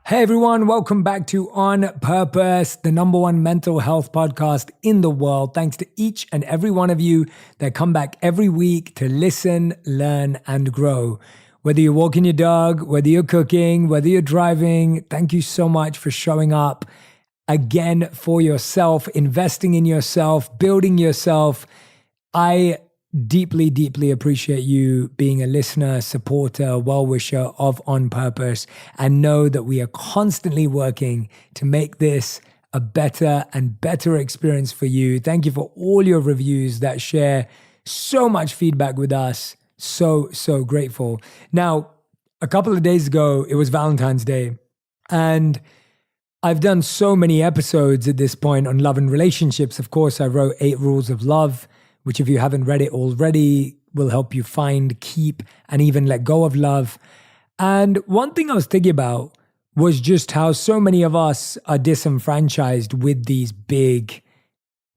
Hey everyone, welcome back to On Purpose, the number one mental health podcast in the world. Thanks to each and every one of you that come back every week to listen, learn, and grow. Whether you're walking your dog, whether you're cooking, whether you're driving, thank you so much for showing up again for yourself, investing in yourself, building yourself. I deeply, deeply appreciate you being a listener, supporter, well-wisher of On Purpose, and know that we are constantly working to make this a better and better experience for you. Thank you for all your reviews that share so much feedback with us. So grateful. Now, a couple of days ago, it was Valentine's Day, and I've done so many episodes at this point on love and relationships. Of course, I wrote 8 Rules of Love, which if you haven't read it already, will help you find, keep, and even let go of love. And one thing I was thinking about was just how so many of us are disenfranchised with these big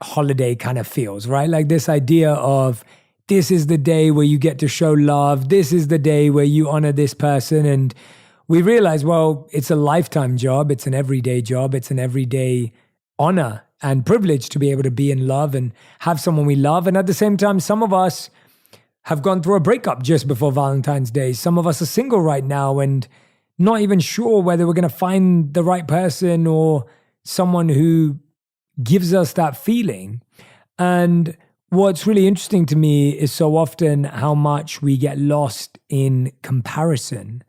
holiday kind of feels, right? Like this idea of this is the day where you get to show love. This is the day where you honor this person. And we realize, well, it's a lifetime job. It's an everyday job. It's an everyday honor and privilege to be able to be in love and have someone we love. And at the same time, some of us have gone through a breakup just before Valentine's Day. Some of us are single right now and not even sure whether we're going to find the right person or someone who gives us that feeling. And what's really interesting to me is so often how much we get lost in comparison,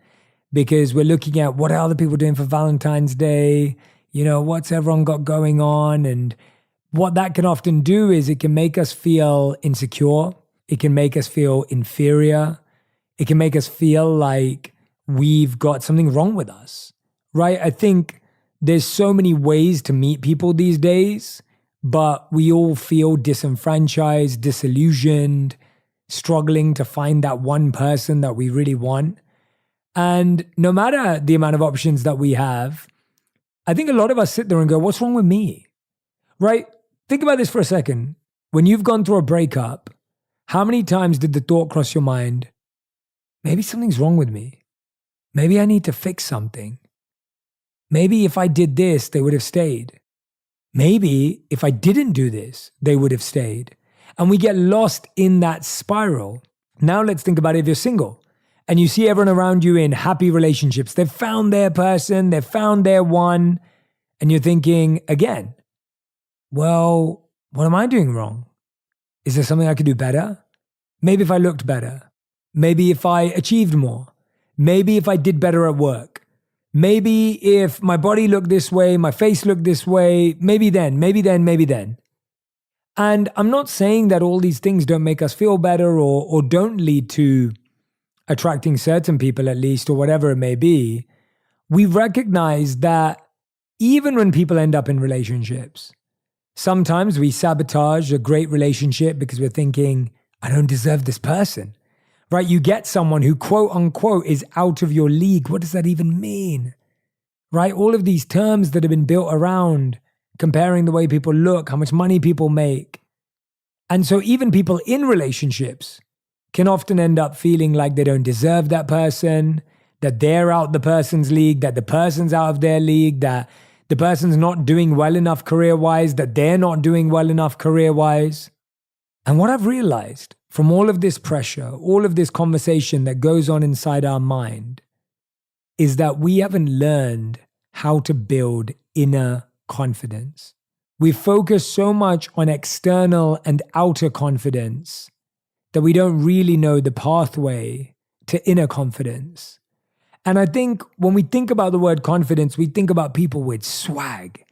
because we're looking at what are other people doing for Valentine's Day. You know, what's everyone got going on? And what that can often do is it can make us feel insecure. It can make us feel inferior. It can make us feel like we've got something wrong with us, right? I think there's so many ways to meet people these days, but we all feel disenfranchised, disillusioned, struggling to find that one person that we really want. And no matter the amount of options that we have, I think a lot of us sit there and go, what's wrong with me? Right? Think about this for a second. When you've gone through a breakup, how many times did the thought cross your mind, maybe something's wrong with me? Maybe I need to fix something. Maybe if I did this, they would have stayed. Maybe if I didn't do this, they would have stayed. And we get lost in that spiral. Now let's think about it if you're single. And you see everyone around you in happy relationships. They've found their person, they've found their one. And you're thinking again, well, what am I doing wrong? Is there something I could do better? Maybe if I looked better. Maybe if I achieved more. Maybe if I did better at work. Maybe if my body looked this way, my face looked this way, maybe then. And I'm not saying that all these things don't make us feel better or don't lead to attracting certain people at least, or whatever it may be. We recognize that even when people end up in relationships, sometimes we sabotage a great relationship because we're thinking, I don't deserve this person, right? You get someone who quote unquote is out of your league. What does that even mean, right? All of these terms that have been built around comparing the way people look, how much money people make. And so even people in relationships can often end up feeling like they don't deserve that person, that they're out the person's league, that the person's out of their league, that the person's not doing well enough career-wise, that they're not doing well enough career-wise. And what I've realized from all of this pressure, all of this conversation that goes on inside our mind, is that we haven't learned how to build inner confidence. We focus so much on external and outer confidence that we don't really know the pathway to inner confidence. And I think when we think about the word confidence, we think about people with swag,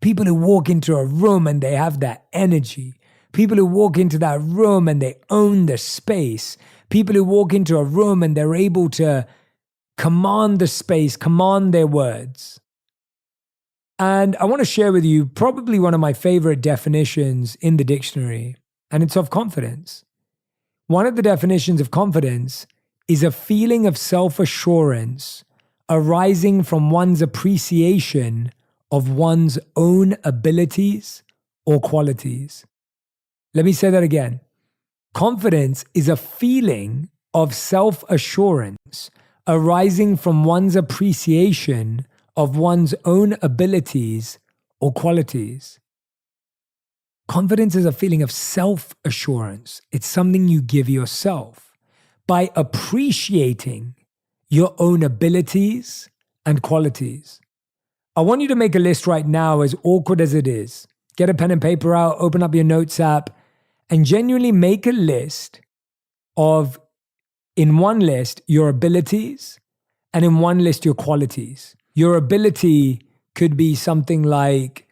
people who walk into a room and they have that energy, people who walk into that room and they own the space, people who walk into a room and they're able to command the space, command their words. And I want to share with you probably one of my favorite definitions in the dictionary, and it's of confidence. One of the definitions of confidence is a feeling of self-assurance arising from one's appreciation of one's own abilities or qualities. Let me say that again. Confidence is a feeling of self-assurance arising from one's appreciation of one's own abilities or qualities. Confidence is a feeling of self-assurance. It's something you give yourself by appreciating your own abilities and qualities. I want you to make a list right now, as awkward as it is. Get a pen and paper out, open up your notes app, and genuinely make a list of, in one list, your abilities, and in one list, your qualities. Your ability could be something like,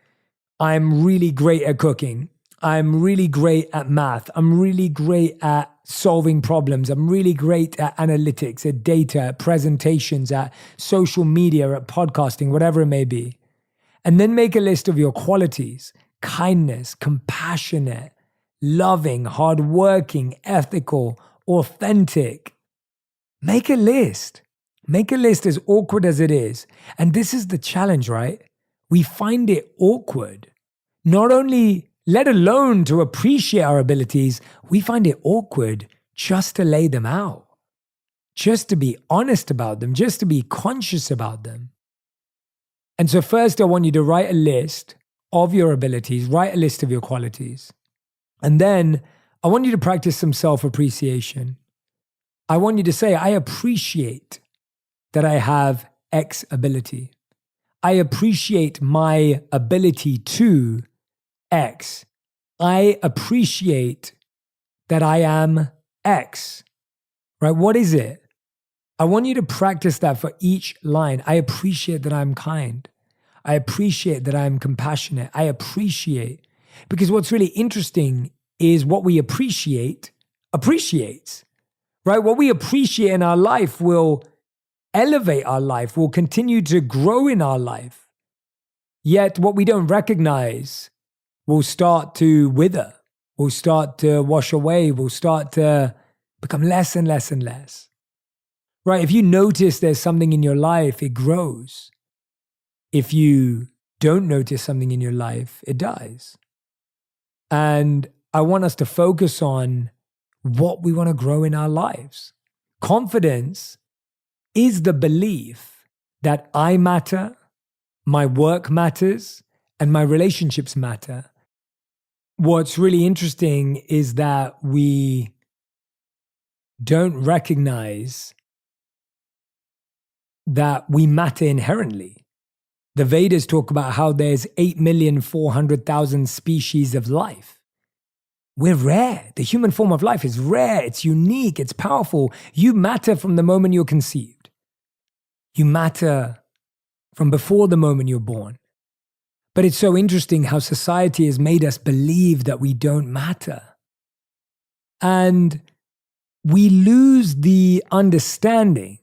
I'm really great at cooking. I'm really great at math. I'm really great at solving problems. I'm really great at analytics, at data, at presentations, at social media, at podcasting, whatever it may be. And then make a list of your qualities: kindness, compassionate, loving, hardworking, ethical, authentic. Make a list. Make a list, as awkward as it is. And this is the challenge, right? We find it awkward, not only, let alone to appreciate our abilities, we find it awkward just to lay them out, just to be honest about them, just to be conscious about them. And so first, I want you to write a list of your abilities, write a list of your qualities. And then I want you to practice some self-appreciation. I want you to say, I appreciate that I have X ability. I appreciate my ability to X. I appreciate that I am X. Right? What is it? I want you to practice that for each line. I appreciate that I'm kind. I appreciate that I'm compassionate. I appreciate. Because what's really interesting is what we appreciate appreciates. Right? What we appreciate in our life will elevate our life, will continue to grow in our life. Yet what we don't recognize will start to wither, will start to wash away, will start to become less and less and less. Right? If you notice there's something in your life, it grows. If you don't notice something in your life, it dies. And I want us to focus on what we want to grow in our lives. Confidence is the belief that I matter, my work matters, and my relationships matter. What's really interesting is that we don't recognize that we matter inherently. The Vedas talk about how there's 8,400,000 species of life. We're rare. The human form of life is rare. It's unique. It's powerful. You matter from the moment you're conceived. You matter from before the moment you're born. But it's so interesting how society has made us believe that we don't matter. And we lose the understanding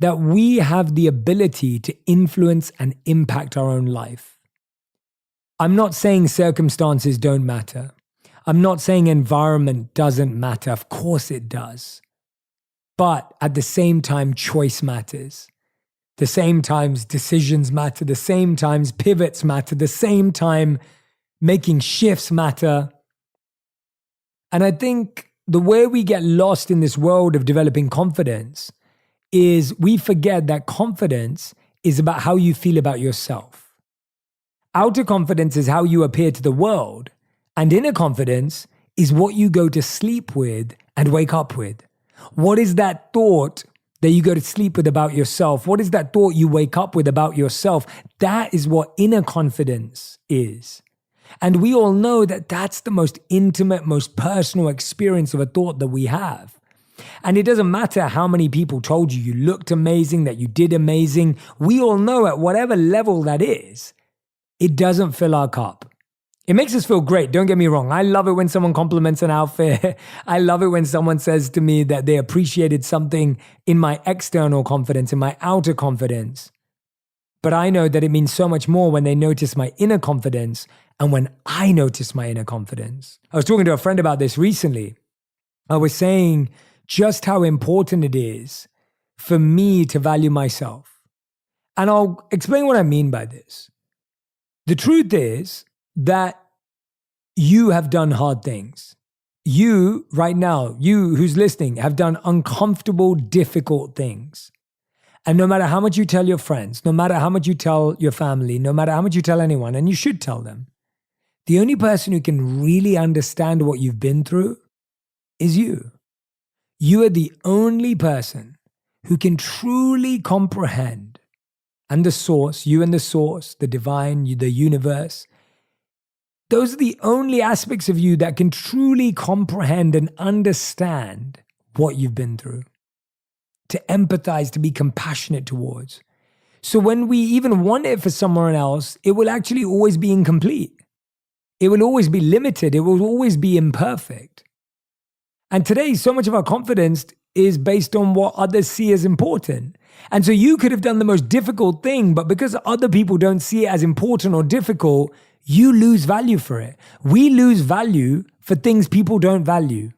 that we have the ability to influence and impact our own life. I'm not saying circumstances don't matter. I'm not saying environment doesn't matter. Of course it does. But at the same time, choice matters. The same times decisions matter. The same times pivots matter. The same time making shifts matter. And I think the way we get lost in this world of developing confidence is we forget that confidence is about how you feel about yourself. Outer confidence is how you appear to the world. And inner confidence is what you go to sleep with and wake up with. What is that thought that you go to sleep with about yourself? What is that thought you wake up with about yourself? That is what inner confidence is. And we all know that that's the most intimate, most personal experience of a thought that we have. And it doesn't matter how many people told you looked amazing, that you did amazing. We all know at whatever level that is, it doesn't fill our cup. It makes us feel great, don't get me wrong. I love it when someone compliments an outfit. I love it when someone says to me that they appreciated something in my external confidence, in my outer confidence. But I know that it means so much more when they notice my inner confidence and when I notice my inner confidence. I was talking to a friend about this recently. I was saying just how important it is for me to value myself. And I'll explain what I mean by this. The truth is that you have done hard things. You, right now, you who's listening, have done uncomfortable, difficult things. And no matter how much you tell your friends, no matter how much you tell your family, no matter how much you tell anyone, and you should tell them, the only person who can really understand what you've been through is you. You are the only person who can truly comprehend, and the source, you and the source, the divine, the universe, those are the only aspects of you that can truly comprehend and understand what you've been through, to empathize, to be compassionate towards. So when we even want it for someone else, it will actually always be incomplete. It will always be limited. It will always be imperfect. And today, so much of our confidence is based on what others see as important. And so you could have done the most difficult thing, but because other people don't see it as important or difficult, you lose value for it. We lose value for things people don't value.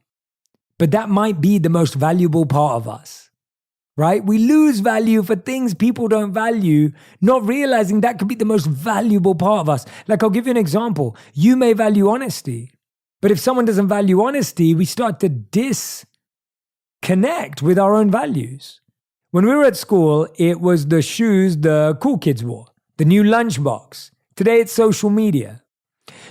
But that might be the most valuable part of us, right? We lose value for things people don't value, not realizing that could be the most valuable part of us. Like, I'll give you an example. You may value honesty, but if someone doesn't value honesty, we start to disconnect with our own values. When we were at school, it was the shoes the cool kids wore, the new lunchbox. Today, it's social media.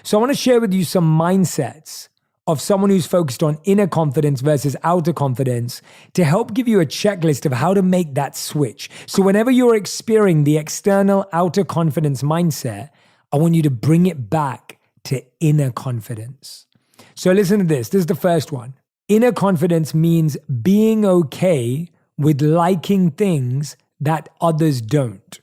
So I want to share with you some mindsets of someone who's focused on inner confidence versus outer confidence to help give you a checklist of how to make that switch. So whenever you're experiencing the external outer confidence mindset, I want you to bring it back to inner confidence. So listen to this. This is the first one. Inner confidence means being okay with liking things that others don't.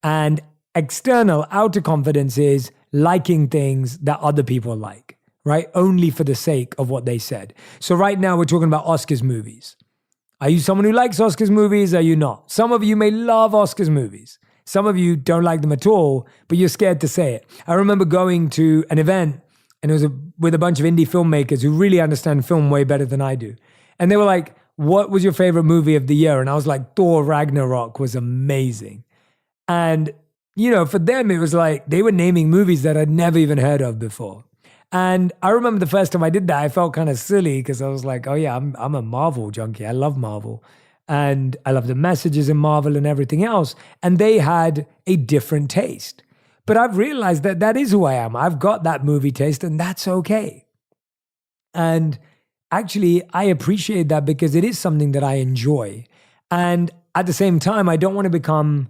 And external outer confidence is liking things that other people like, right? Only for the sake of what they said. So right now we're talking about Oscars movies. Are you someone who likes Oscars movies? Are you not? Some of you may love Oscars movies. Some of you don't like them at all, but you're scared to say it. I remember going to an event and it was with a bunch of indie filmmakers who really understand film way better than I do. And they were like, what was your favorite movie of the year? And I was like, Thor Ragnarok was amazing. And, you know, for them, it was like they were naming movies that I'd never even heard of before. And I remember the first time I did that, I felt kind of silly because I was like, oh yeah, I'm a Marvel junkie. I love Marvel. And I love the messages in Marvel and everything else. And they had a different taste. But I've realized that that is who I am. I've got that movie taste and that's okay. And actually, I appreciate that because it is something that I enjoy. And at the same time, I don't want to become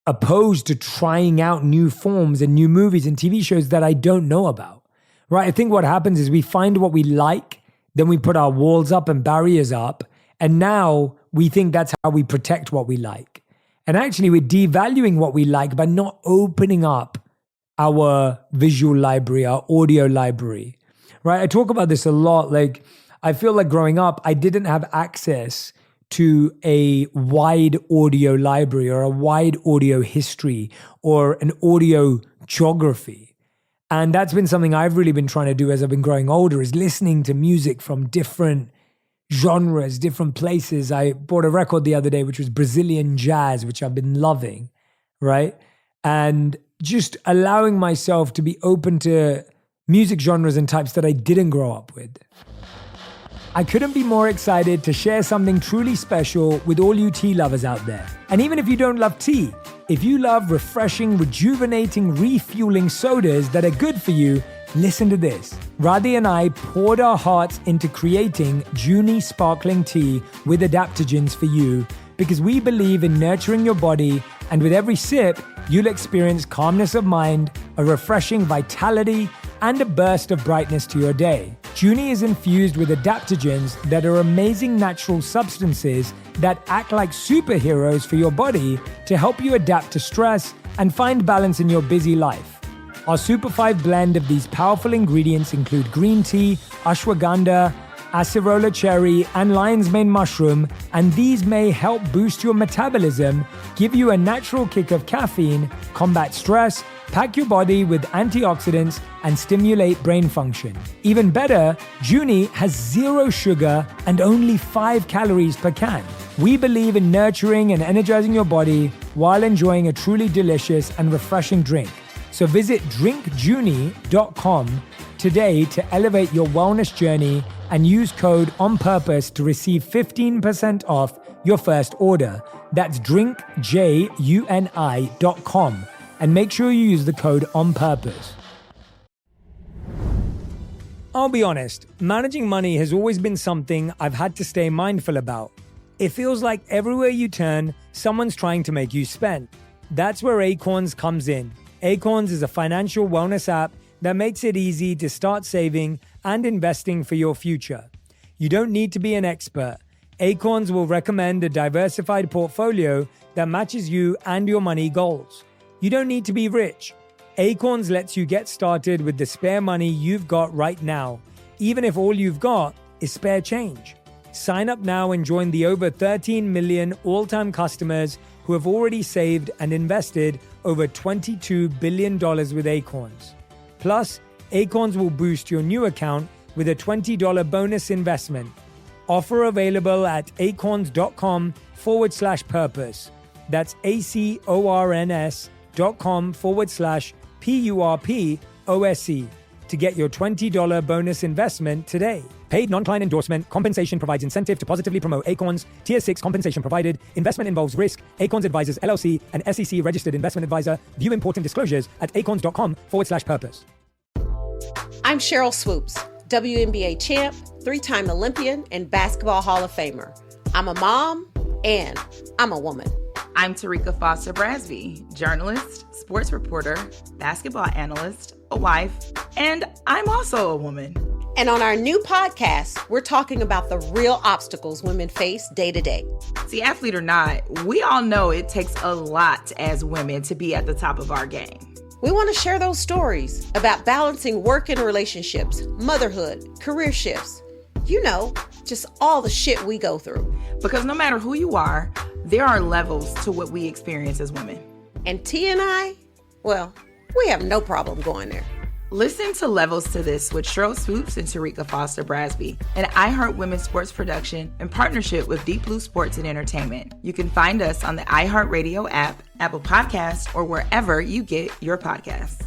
opposed to trying out new forms and new movies and TV shows that I don't know about, right? I think what happens is we find what we like, then we put our walls up and barriers up, and now we think that's how we protect what we like. And actually, we're devaluing what we like by not opening up our visual library, our audio library, right? I talk about this a lot. Like, I feel like growing up, I didn't have access to a wide audio library or a wide audio history or an audio geography. And that's been something I've really been trying to do as I've been growing older, is listening to music from different genres, different places. I bought a record the other day, which was Brazilian jazz, which I've been loving, right? And just allowing myself to be open to music genres and types that I didn't grow up with. I couldn't be more excited to share something truly special with all you tea lovers out there. And even if you don't love tea, if you love refreshing, rejuvenating, refueling sodas that are good for you, listen to this. Radhi and I poured our hearts into creating Junie sparkling tea with adaptogens for you because we believe in nurturing your body, and with every sip, you'll experience calmness of mind, a refreshing vitality, and a burst of brightness to your day. Junie is infused with adaptogens that are amazing natural substances that act like superheroes for your body to help you adapt to stress and find balance in your busy life. Our Super 5 blend of these powerful ingredients include green tea, ashwagandha, acerola cherry, and lion's mane mushroom, and these may help boost your metabolism, give you a natural kick of caffeine, combat stress, pack your body with antioxidants, and stimulate brain function. Even better, Junie has 0 sugar and only 5 calories per can. We believe in nurturing and energizing your body while enjoying a truly delicious and refreshing drink. So visit drinkjunie.com today to elevate your wellness journey and use code ONPURPOSE to receive 15% off your first order. That's drinkjuni.com, and make sure you use the code ONPURPOSE. I'll be honest, managing money has always been something I've had to stay mindful about. It feels like everywhere you turn, someone's trying to make you spend. That's where Acorns comes in. Acorns is a financial wellness app that makes it easy to start saving and investing for your future. You don't need to be an expert. Acorns will recommend a diversified portfolio that matches you and your money goals. You don't need to be rich. Acorns lets you get started with the spare money you've got right now, even if all you've got is spare change. Sign up now and join the over 13 million all-time customers who have already saved and invested over $22 billion with Acorns. Plus, Acorns will boost your new account with a $20 bonus investment. Offer available at acorns.com/purpose. That's acorns.com/PURPOSE to get your $20 bonus investment today. Paid non-client endorsement. Compensation provides incentive to positively promote Acorns. Tier 6 compensation provided. Investment involves risk. Acorns Advisors LLC, an SEC registered investment advisor. View important disclosures at acorns.com/purpose. I'm Cheryl Swoops, WNBA champ, 3-time Olympian, and Basketball Hall of Famer. I'm a mom and I'm a woman. I'm Tarika Foster Brasby, journalist, sports reporter, basketball analyst, a wife, and I'm also a woman. And on our new podcast, we're talking about the real obstacles women face day to day. See, athlete or not, we all know it takes a lot as women to be at the top of our game. We want to share those stories about balancing work and relationships, motherhood, career shifts. You know, just all the shit we go through. Because no matter who you are, there are levels to what we experience as women. And T and I, well, we have no problem going there. Listen to Levels to This with Cheryl Swoops and Tarika Foster Brasby, an iHeart Women's Sports production in partnership with Deep Blue Sports and Entertainment. You can find us on the iHeartRadio app, Apple Podcasts, or wherever you get your podcasts.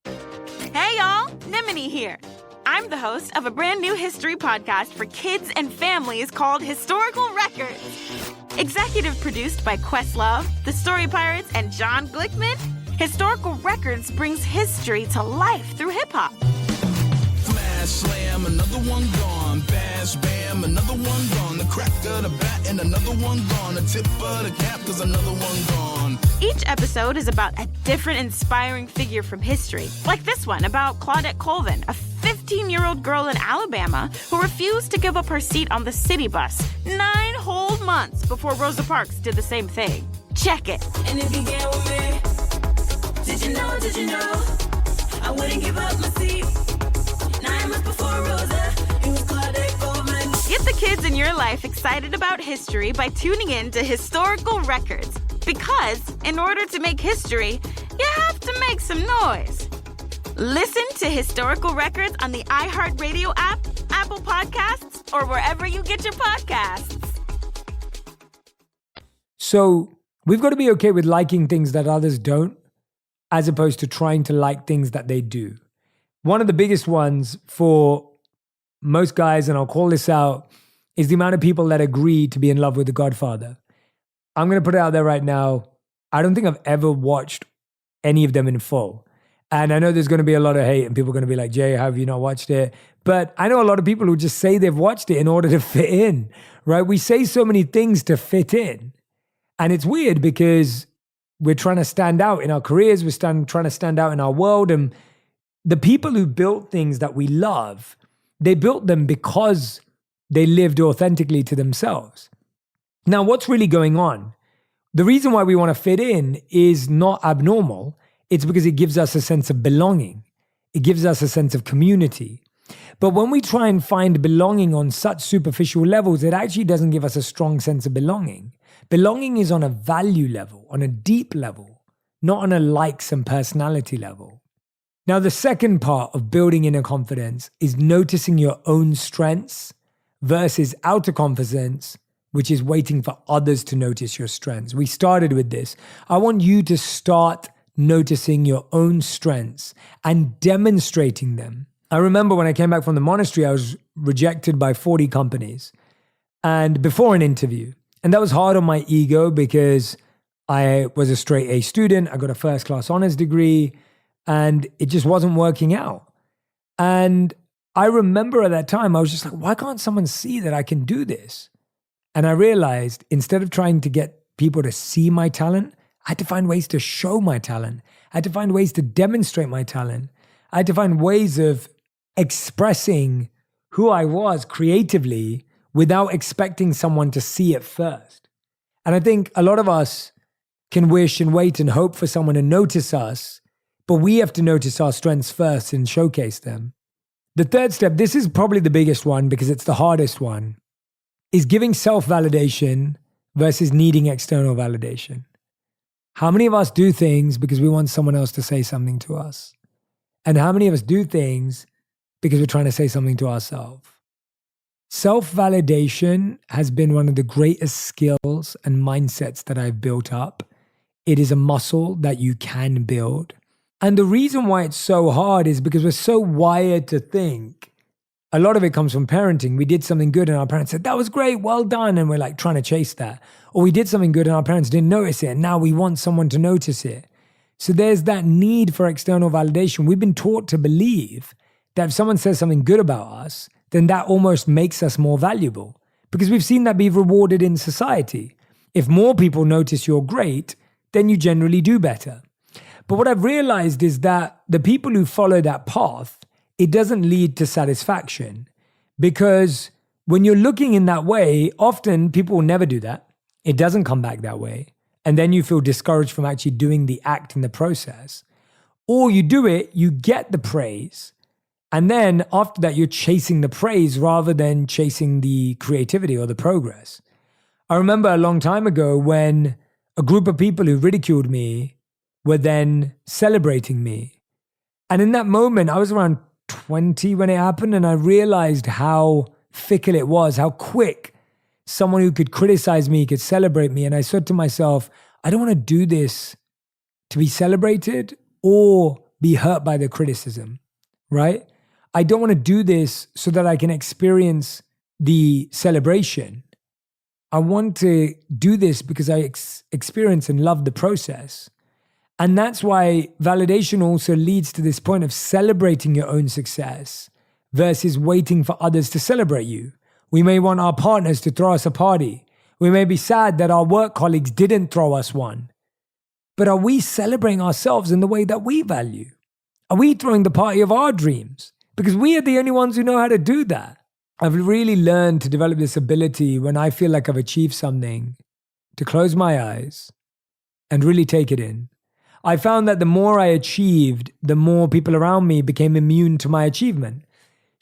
Hey y'all, Nimini here. I'm the host of a brand new history podcast for kids and families called Historical Records. Executive produced by Questlove, The Story Pirates, and John Glickman, Historical Records brings history to life through hip-hop. Smash, slam, another one gone. Bash, bam, another one gone. The crack of the bat and another one gone. The tip of the cap, there's another one gone. Each episode is about a different inspiring figure from history, like this one about Claudette Colvin, a 15-year-old girl in Alabama who refused to give up her seat on the city bus 9 whole months before Rosa Parks did the same thing. Check it. And if you get with me, did you know, I wouldn't give up my seat. 9 months before Rosa, it was Claudette Colvin. Get the kids in your life excited about history by tuning in to Historical Records. Because in order to make history, you have to make some noise. Listen to Historical Records on the iHeartRadio app, Apple Podcasts, or wherever you get your podcasts. So we've got to be okay with liking things that others don't, as opposed to trying to like things that they do. One of the biggest ones for most guys, and I'll call this out, is the amount of people that agree to be in love with The Godfather. I'm going to put it out there right now. I don't think I've ever watched any of them in full. And I know there's going to be a lot of hate and people are going to be like, Jay, how have you not watched it? But I know a lot of people who just say they've watched it in order to fit in, right? We say so many things to fit in. And it's weird because we're trying to stand out in our careers. We're trying to stand out in our world. And the people who built things that we love, they built them because they lived authentically to themselves. Now, what's really going on? The reason why we want to fit in is not abnormal. It's because it gives us a sense of belonging. It gives us a sense of community. But when we try and find belonging on such superficial levels, it actually doesn't give us a strong sense of belonging. Belonging is on a value level, on a deep level, not on a likes and personality level. Now, the second part of building inner confidence is noticing your own strengths versus outer confidence, which is waiting for others to notice your strengths. We started with this. I want you to start noticing your own strengths and demonstrating them. I remember when I came back from the monastery, I was rejected by 40 companies and before an interview. And that was hard on my ego because I was a straight A student. I got a first class honors degree and it just wasn't working out. And I remember at that time, I was just like, why can't someone see that I can do this? And I realized instead of trying to get people to see my talent, I had to find ways to show my talent. I had to find ways to demonstrate my talent. I had to find ways of expressing who I was creatively without expecting someone to see it first. And I think a lot of us can wish and wait and hope for someone to notice us, but we have to notice our strengths first and showcase them. The third step, this is probably the biggest one because it's the hardest one, is giving self-validation versus needing external validation. How many of us do things because we want someone else to say something to us? And how many of us do things because we're trying to say something to ourselves? Self-validation has been one of the greatest skills and mindsets that I've built up. It is a muscle that you can build. And the reason why it's so hard is because we're so wired to think. A lot of it comes from parenting. We did something good and our parents said, that was great, well done. And we're like trying to chase that. Or we did something good and our parents didn't notice it. And now we want someone to notice it. So there's that need for external validation. We've been taught to believe that if someone says something good about us, then that almost makes us more valuable because we've seen that be rewarded in society. If more people notice you're great, then you generally do better. But what I've realized is that the people who follow that path, it doesn't lead to satisfaction because when you're looking in that way, often people will never do that. It doesn't come back that way. And then you feel discouraged from actually doing the act in the process. Or you do it, you get the praise. And then after that, you're chasing the praise rather than chasing the creativity or the progress. I remember a long time ago when a group of people who ridiculed me were then celebrating me. And in that moment, I was around 20 when it happened, and I realized how fickle it was, how quick someone who could criticize me could celebrate me. And I said to myself, I don't want to do this to be celebrated or be hurt by the criticism, right? I don't want to do this so that I can experience the celebration. I want to do this because I experience and love the process. And that's why validation also leads to this point of celebrating your own success versus waiting for others to celebrate you. We may want our partners to throw us a party. We may be sad that our work colleagues didn't throw us one. But are we celebrating ourselves in the way that we value? Are we throwing the party of our dreams? Because we are the only ones who know how to do that. I've really learned to develop this ability when I feel like I've achieved something to close my eyes and really take it in. I found that the more I achieved, the more people around me became immune to my achievement.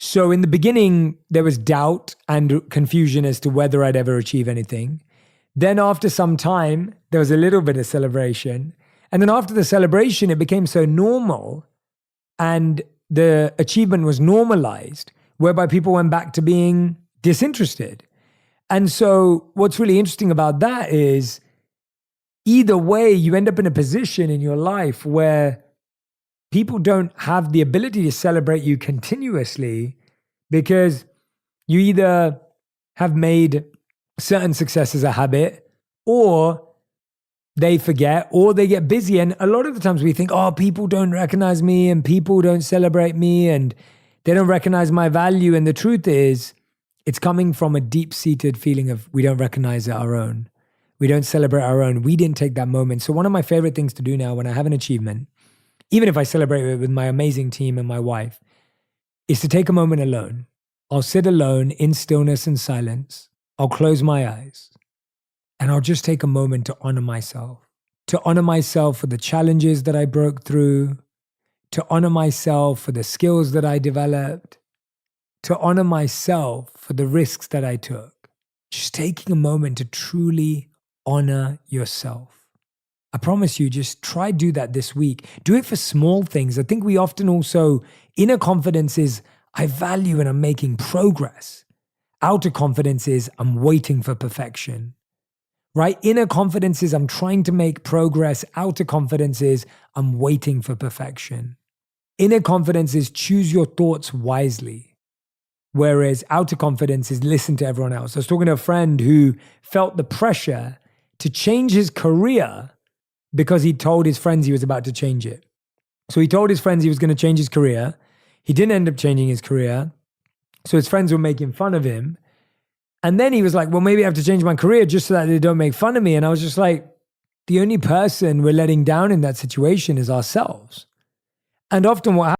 So in the beginning, there was doubt and confusion as to whether I'd ever achieve anything. Then after some time, there was a little bit of celebration. And then after the celebration, it became so normal and the achievement was normalized, whereby people went back to being disinterested. And so what's really interesting about that is either way, you end up in a position in your life where people don't have the ability to celebrate you continuously because you either have made certain successes a habit or they forget or they get busy. And a lot of the times we think, oh, people don't recognize me and people don't celebrate me and they don't recognize my value. And the truth is, it's coming from a deep-seated feeling of we don't recognize our own. We don't celebrate our own. We didn't take that moment. So one of my favorite things to do now when I have an achievement, even if I celebrate it with my amazing team and my wife, is to take a moment alone. I'll sit alone in stillness and silence. I'll close my eyes and I'll just take a moment to honor myself for the challenges that I broke through, to honor myself for the skills that I developed, to honor myself for the risks that I took. Just taking a moment to truly honor yourself. I promise you, just try do that this week. Do it for small things. I think we often also, inner confidence is, I value and I'm making progress. Outer confidence is, I'm waiting for perfection. Right? Inner confidence is, I'm trying to make progress. Outer confidence is, I'm waiting for perfection. Inner confidence is choose your thoughts wisely, whereas outer confidence is listen to everyone else. I was talking to a friend who felt the pressure to change his career because he told his friends he was about to change it. So he told his friends he was going to change his career. He didn't end up changing his career. So his friends were making fun of him. And then he was like, well, maybe I have to change my career just so that they don't make fun of me. And I was just like, the only person we're letting down in that situation is ourselves. And often what happens